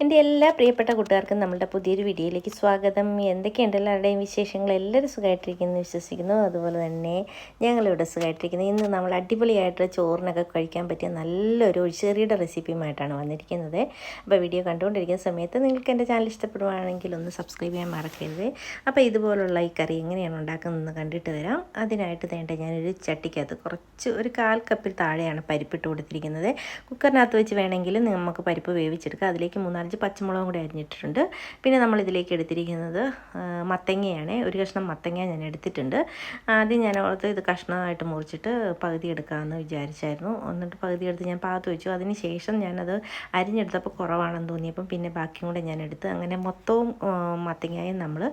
എൻ്റെ എല്ലാ പ്രിയപ്പെട്ട കൂട്ടുകാർക്കും നമ്മളുടെ പുതിയൊരു വീഡിയോയിലേക്ക് സ്വാഗതം. എന്തൊക്കെയുണ്ട് എല്ലാവരുടെയും വിശേഷങ്ങൾ? എല്ലാവരും സുഖമായിട്ടിരിക്കുന്നു വിശ്വസിക്കുന്നു. അതുപോലെ തന്നെ ഞങ്ങളിവിടെ സുഖമായിട്ടിരിക്കുന്നു. ഇന്ന് നമ്മൾ അടിപൊളിയായിട്ട് ചോറിനൊക്കെ കഴിക്കാൻ പറ്റിയ നല്ലൊരു ഒഴിച്ചെറിയുടെ റെസിപ്പിയുമായിട്ടാണ് വന്നിരിക്കുന്നത്. അപ്പോൾ വീഡിയോ കണ്ടുകൊണ്ടിരിക്കുന്ന സമയത്ത് നിങ്ങൾക്ക് എൻ്റെ ചാനൽ ഇഷ്ടപ്പെടുവാണെങ്കിൽ ഒന്ന് സബ്സ്ക്രൈബ് ചെയ്യാൻ മറക്കരുത്. അപ്പോൾ ഇതുപോലുള്ള ഈ കറി എങ്ങനെയാണ് ഉണ്ടാക്കുന്നതെന്ന് കണ്ടിട്ട് തരാം. അതിനായിട്ട് വേണ്ട ഞാനൊരു ചട്ടിക്കകത്ത് ഒരു 1/4 കപ്പിൽ താഴെയാണ് പരിപ്പിട്ട് കൊടുത്തിരിക്കുന്നത്. കുക്കറിനകത്ത് വെച്ച് വേണമെങ്കിൽ നമുക്ക് പരിപ്പ് വേവിച്ചെടുക്കാം. അതിലേക്ക് 3-4 പച്ചമുളകും കൂടി അരിഞ്ഞിട്ടിട്ടുണ്ട്. പിന്നെ നമ്മളിതിലേക്ക് എടുത്തിരിക്കുന്നത് മത്തങ്ങയാണ്. ഒരു കഷ്ണം മത്തങ്ങ ഞാൻ എടുത്തിട്ടുണ്ട്. ആദ്യം ഞാൻ ഓർത്ത് ഇത് കഷ്ണമായിട്ട് മുറിച്ചിട്ട് പകുതി എടുക്കാമെന്ന് വിചാരിച്ചായിരുന്നു. എന്നിട്ട് പകുതി എടുത്ത് ഞാൻ പാത്ത് വെച്ചു. അതിന് ശേഷം ഞാനത് അരിഞ്ഞെടുത്തപ്പോൾ കുറവാണെന്ന് തോന്നിയപ്പം പിന്നെ ബാക്കിയും കൂടെ ഞാൻ എടുത്ത് അങ്ങനെ മൊത്തവും മത്തങ്ങയും നമ്മൾ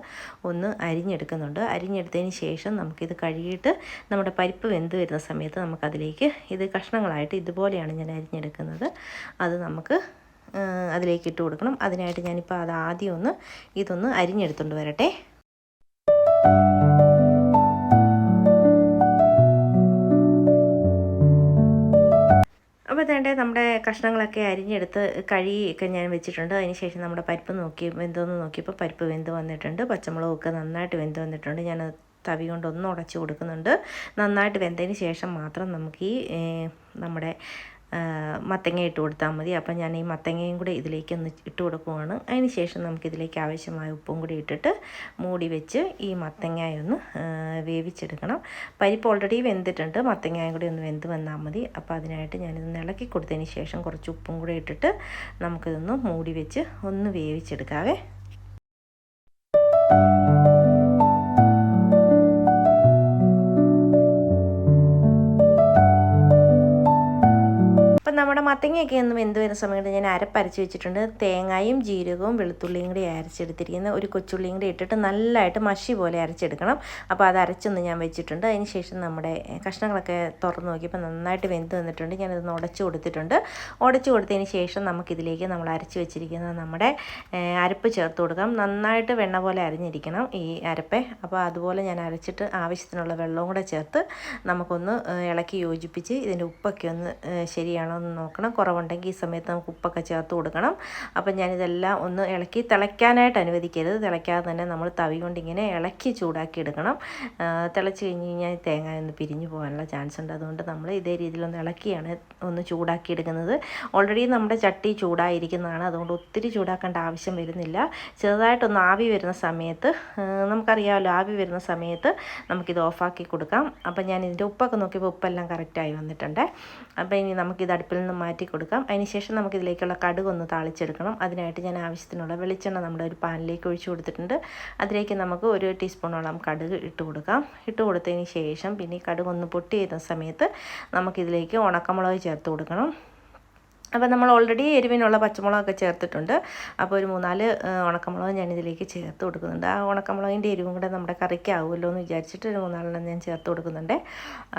ഒന്ന് അരിഞ്ഞെടുക്കുന്നുണ്ട്. അരിഞ്ഞെടുത്തതിന് ശേഷം നമുക്കിത് കഴുകിയിട്ട് നമ്മുടെ പരിപ്പ് വെന്ത് വരുന്ന സമയത്ത് നമുക്കതിലേക്ക് ഇത് കഷ്ണങ്ങളായിട്ട് ഇതുപോലെയാണ് ഞാൻ അരിഞ്ഞെടുക്കുന്നത്. അത് നമുക്ക് അതിലേക്ക് ഇട്ട് കൊടുക്കണം. അതിനായിട്ട് ഞാനിപ്പോൾ അത് ആദ്യം ഇതൊന്ന് അരിഞ്ഞെടുത്തുകൊണ്ട് വരട്ടെ. അപ്പോൾ വേണ്ടേ നമ്മുടെ കഷ്ണങ്ങളൊക്കെ അരിഞ്ഞെടുത്ത് കഴുകിയൊക്കെ ഞാൻ വെച്ചിട്ടുണ്ട്. അതിന് ശേഷം നമ്മുടെ പരിപ്പ് വെന്തോന്ന് നോക്കിയപ്പോൾ പരിപ്പ് വെന്ത് വന്നിട്ടുണ്ട്. പച്ചമുളകൊക്കെ നന്നായിട്ട് വെന്ത് വന്നിട്ടുണ്ട്. ഞാൻ തവി കൊണ്ട് ഒന്ന് ഉടച്ചു കൊടുക്കുന്നുണ്ട്. നന്നായിട്ട് വെന്തതിന് ശേഷം മാത്രം നമുക്ക് നമ്മുടെ മത്തങ്ങ ഇട്ട് കൊടുത്താൽ മതി. അപ്പം ഞാൻ ഈ മത്തങ്ങയും കൂടി ഇതിലേക്കൊന്ന് ഇട്ട് കൊടുക്കുകയാണ്. അതിന് ശേഷം നമുക്കിതിലേക്ക് ആവശ്യമായ ഉപ്പും കൂടി ഇട്ടിട്ട് മൂടി വെച്ച് ഈ മത്തങ്ങയൊന്ന് വേവിച്ചെടുക്കണം. പരിപ്പ് ഓൾറെഡി വെന്തിട്ടുണ്ട്. മത്തങ്ങയും കൂടി ഒന്ന് വെന്ത് വന്നാൽ മതി. അപ്പോൾ അതിനായിട്ട് ഞാനിതൊന്ന് ഇളക്കി കൊടുത്തതിന് ശേഷം കുറച്ച് ഉപ്പും കൂടി ഇട്ടിട്ട് നമുക്കിതൊന്ന് മൂടി വെച്ച് ഒന്ന് വേവിച്ചെടുക്കാവേ. നമ്മുടെ മത്തങ്ങയൊക്കെ ഒന്ന് വെന്ത് വരുന്ന സമയത്ത് ഞാൻ അരപ്പരച്ച് വെച്ചിട്ടുണ്ട്. തേങ്ങയും ജീരകവും വെളുത്തുള്ളിയും കൂടി അരച്ചെടുത്തിരിക്കുന്ന ഒരു കൊച്ചുള്ളിയും കൂടി ഇട്ടിട്ട് നല്ലതായിട്ട് മഷി പോലെ അരച്ചെടുക്കണം. അപ്പോൾ അത് അരച്ചൊന്ന് ഞാൻ വെച്ചിട്ടുണ്ട്. അതിന് ശേഷം നമ്മുടെ കഷ്ണങ്ങളൊക്കെ തുറന്ന് നോക്കിയപ്പോൾ നന്നായിട്ട് വെന്ത് വന്നിട്ടുണ്ട്. ഞാനിതൊന്ന് ഉടച്ചു കൊടുത്തിട്ടുണ്ട്. ഉടച്ചു കൊടുത്തതിന് ശേഷം നമുക്കിതിലേക്ക് നമ്മൾ അരച്ച് വെച്ചിരിക്കുന്ന നമ്മുടെ അരപ്പ് ചേർത്ത് കൊടുക്കാം. നന്നായിട്ട് വെണ്ണ പോലെ അരിഞ്ഞിരിക്കണം ഈ അരപ്പേ. അപ്പോൾ അതുപോലെ ഞാൻ അരച്ചിട്ട് ആവശ്യത്തിനുള്ള വെള്ളവും കൂടെ ചേർത്ത് നമുക്കൊന്ന് ഇളക്കി യോജിപ്പിച്ച് ഇതിൻ്റെ ഉപ്പൊക്കെ ഒന്ന് ശരിയാണോ നോക്കണം. കുറവുണ്ടെങ്കിൽ ഈ സമയത്ത് നമുക്ക് ഉപ്പൊക്കെ ചേർത്ത് കൊടുക്കണം. അപ്പം ഞാനിതെല്ലാം ഒന്ന് ഇളക്കി തിളയ്ക്കാനായിട്ട് അനുവദിക്കരുത്. തിളയ്ക്കാതെ തന്നെ നമ്മൾ തവി കൊണ്ട് ഇങ്ങനെ ഇളക്കി ചൂടാക്കി എടുക്കണം. തിളച്ച് കഴിഞ്ഞ് കഴിഞ്ഞാൽ തേങ്ങ ഒന്ന് പിരിഞ്ഞു പോകാനുള്ള ചാൻസ് ഉണ്ട്. അതുകൊണ്ട് നമ്മൾ ഇതേ രീതിയിലൊന്ന് ഇളക്കിയാണ് ഒന്ന് ചൂടാക്കി എടുക്കുന്നത്. ഓൾറെഡി നമ്മുടെ ചട്ടി ചൂടായിരിക്കുന്നതാണ്. അതുകൊണ്ട് ഒത്തിരി ചൂടാക്കേണ്ട ആവശ്യം വരുന്നില്ല. ചെറുതായിട്ടൊന്ന് ആവി വരുന്ന സമയത്ത് നമുക്കറിയാമല്ലോ, ആവി വരുന്ന സമയത്ത് നമുക്കിത് ഓഫാക്കി കൊടുക്കാം. അപ്പം ഞാൻ ഇതിൻ്റെ ഉപ്പൊക്കെ നോക്കിയപ്പോൾ ഉപ്പെല്ലാം കറക്റ്റായി വന്നിട്ടുണ്ട്. അപ്പോൾ ഇനി നമുക്കിത് അടുപ്പിൽ നിന്ന് മാറ്റി കൊടുക്കാം. അതിനുശേഷം നമുക്കിതിലേക്കുള്ള കടുകൊന്ന് താളിച്ചെടുക്കണം. അതിനായിട്ട് ഞാൻ ആവശ്യത്തിനുള്ള വെളിച്ചെണ്ണ നമ്മുടെ ഒരു പാനിലേക്ക് ഒഴിച്ചു കൊടുത്തിട്ടുണ്ട്. അതിലേക്ക് നമുക്ക് 1 ടീസ്പൂണോളം കടുക് ഇട്ട് കൊടുക്കാം. ഇട്ട് കൊടുത്തതിന് ശേഷം പിന്നെ ഈ കടുകൊന്ന് പൊട്ടി വരുന്ന സമയത്ത് നമുക്കിതിലേക്ക് ഉണക്കമുളക് ചേർത്ത് കൊടുക്കണം. അപ്പോൾ നമ്മൾ ഓൾറെഡി എരിവിനുള്ള പച്ചമുളകൊക്കെ ചേർത്തിട്ടുണ്ട്. അപ്പോൾ ഒരു 3-4 ഉണക്കമുളക് ഞാനിതിലേക്ക് ചേർത്ത് കൊടുക്കുന്നുണ്ട്. ആ ഉണക്കമുളകിൻ്റെ എരിവും കൂടെ നമ്മുടെ കറിക്ക് ആവുമല്ലോ എന്ന് വിചാരിച്ചിട്ട് ഒരു 3-4 ഞാൻ ചേർത്ത് കൊടുക്കുന്നുണ്ട്.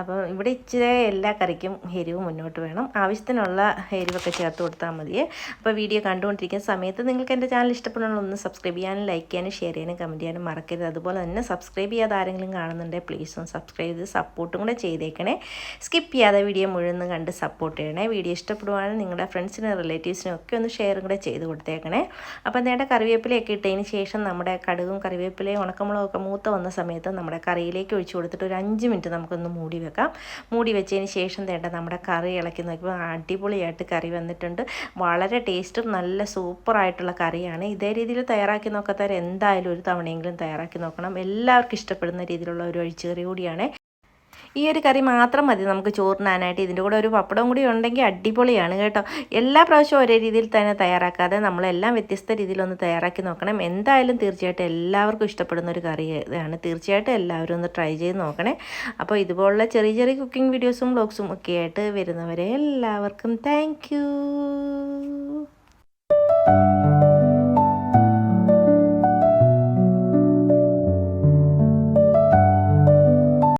അപ്പോൾ ഇവിടെ ഇച്ചിരി എല്ലാ കറിക്കും എരിവ് മുന്നോട്ട് വേണം. ആവശ്യത്തിനുള്ള എരിവൊക്കെ ചേർത്ത് കൊടുത്താൽ മതിയേ. അപ്പോൾ വീഡിയോ കണ്ടുകൊണ്ടിരിക്കുന്ന സമയത്ത് നിങ്ങൾക്ക് എൻ്റെ ചാനൽ ഇഷ്ടപ്പെടുന്ന ഒന്ന് സബ്സ്ക്രൈബ് ചെയ്യാനും ലൈക്ക് ചെയ്യാനും ഷെയർ ചെയ്യാനും കമൻറ്റ് ചെയ്യാനും മറക്കരുത്. അതുപോലെ തന്നെ സബ്സ്ക്രൈബ് ചെയ്യാതെ ആരെങ്കിലും കാണുന്നുണ്ടെങ്കിൽ പ്ലീസ് ഒന്ന് സബ്സ്ക്രൈബ് ചെയ്ത് സപ്പോർട്ടും കൂടെ ചെയ്തേക്കണേ. സ്കിപ്പ് ചെയ്യാതെ വീഡിയോ മുഴുവൻ കണ്ട് സപ്പോർട്ട് ചെയ്യണേ. വീഡിയോ ഇഷ്ടപ്പെടുവാണെങ്കിൽ നിങ്ങളുടെ ഫ്രണ്ട്സിനും റിലേറ്റീവ്സിനും ഒക്കെ ഒന്ന് ഷെയറും കൂടെ ചെയ്ത് കൊടുത്തേക്കണേ. അപ്പോൾ നേരെ കറിവേപ്പിലയൊക്കെ ഇട്ടതിന് ശേഷം നമ്മുടെ കടുകും കറിവേപ്പിലയും ഉണക്കമുളകൊക്കെ മൂത്ത വന്ന സമയത്ത് നമ്മുടെ കറിയിലേക്ക് ഒഴിച്ചു കൊടുത്തിട്ട് ഒരു 5 മിനിറ്റ് നമുക്കൊന്ന് മൂടി വെക്കാം. മൂടി വെച്ചതിന് ശേഷം നമ്മുടെ കറി ഇളക്കി നോക്കിയപ്പോൾ അടിപൊളിയായിട്ട് കറി വന്നിട്ടുണ്ട്. വളരെ ടേസ്റ്റും നല്ല സൂപ്പറായിട്ടുള്ള കറിയാണ്. ഇതേ രീതിയിൽ തയ്യാറാക്കി നോക്കാത്തവർ എന്തായാലും ഒരു തവണയെങ്കിലും തയ്യാറാക്കി നോക്കണം. എല്ലാവർക്കും ഇഷ്ടപ്പെടുന്ന രീതിയിലുള്ള ഒരു ഒഴിച്ചുകറി കൂടിയാണ്. ഈ ഒരു കറി മാത്രം മതി നമുക്ക് ചോറിനാനായിട്ട്. ഇതിൻ്റെ കൂടെ ഒരു പപ്പടം കൂടി ഉണ്ടെങ്കിൽ അടിപൊളിയാണ് കേട്ടോ. എല്ലാ പ്രാവശ്യവും ഒരേ രീതിയിൽ തന്നെ തയ്യാറാക്കാതെ നമ്മളെല്ലാം വ്യത്യസ്ത രീതിയിലൊന്ന് തയ്യാറാക്കി നോക്കണം. എന്തായാലും തീർച്ചയായിട്ടും എല്ലാവർക്കും ഇഷ്ടപ്പെടുന്ന ഒരു കറി ആണ്. തീർച്ചയായിട്ടും എല്ലാവരും ഒന്ന് ട്രൈ ചെയ്ത് നോക്കണേ. അപ്പോൾ ഇതുപോലുള്ള ചെറിയ ചെറിയ കുക്കിംഗ് വീഡിയോസും വ്ലോഗ്സും ഒക്കെ ആയിട്ട് വരുന്നവരെ എല്ലാവർക്കും താങ്ക് യു.